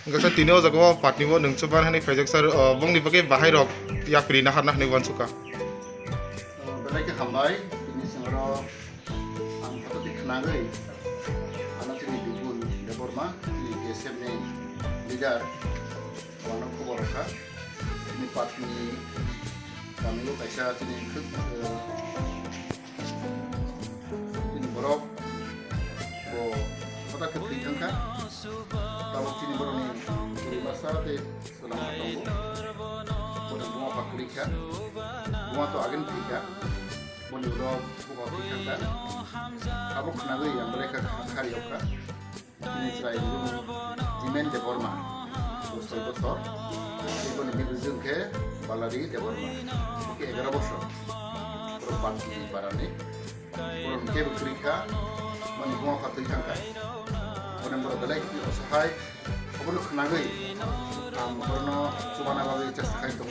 gasa tino jago patnibo nungchuban hani khaijak sar bongni bage bahai rok yakri na harna hani wansuka belai hambai ini sengro ang patut khnagei ana tini dibun deborma ini gesem ne leader wana khuborka ini patni kami lo kaisa tini khut ini borok bo kota kepri tangka tamu tini boroni masa de selama tunggu bodo bunga pakulika bunga to agen tika bodo ro bunga tika kan abu khnagei yang mereka khari oka ini serai dulu jimen de borma bosor bosor ibu ni bizung ke baladi de borma ke 11 bosor pro banki barane bodo ke bukrika mani bunga pakulika kan bodo bodo belai ki osahai obulu khnagei borno subana babe চেষ্টা খাই তো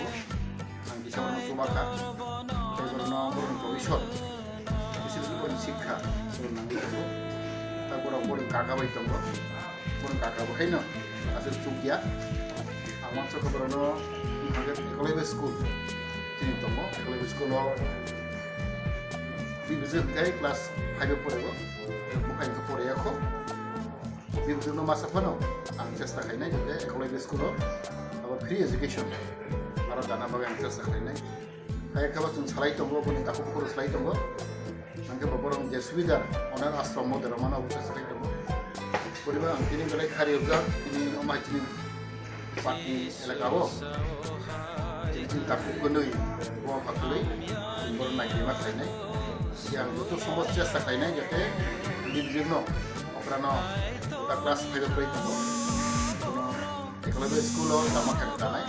ang bisa borno subaka tay borno borno bhobishot বিশেষ করে শিক্ষা borno nangi ko তারপর borno kaka bai to borno kaka bai no asal chukya আমার চোখ borno college school চিনি তো কলেজ স্কুল বিভাজন kai ক্লাস 5 পড়েবো মুখাই তো পড়ে এখন বিভাজন মাসাফানো ang চেষ্টা খাই নাই যে কলেজ স্কুল আবার ফ্রি এডুকেশন আর দানা ভাবে ang চেষ্টা খাই নাই তাই খাবার তুমি সালাই তঙ্গ বনি কাকু করে সালাই তঙ্গ আঙ্কে বরং যে সুবিধা অনার আশ্রম মধ্যে রমানা উঠে সালাই তঙ্গ পরিবার তিনি বেলায় খারি উদ্যোগ তিনি আমায় তিনি পার্টি এলাকাবো তিনি কাকু কনই বোয়া ফাকুলাই বড় নাইকিমা খাই নাই yang যত সহজ চেষ্টা খাই নাই যাতে বিভিন্ন অপরানো ক্লাস 5 পড়াই তঙ্গ কলেজ স্কুল দামা খাই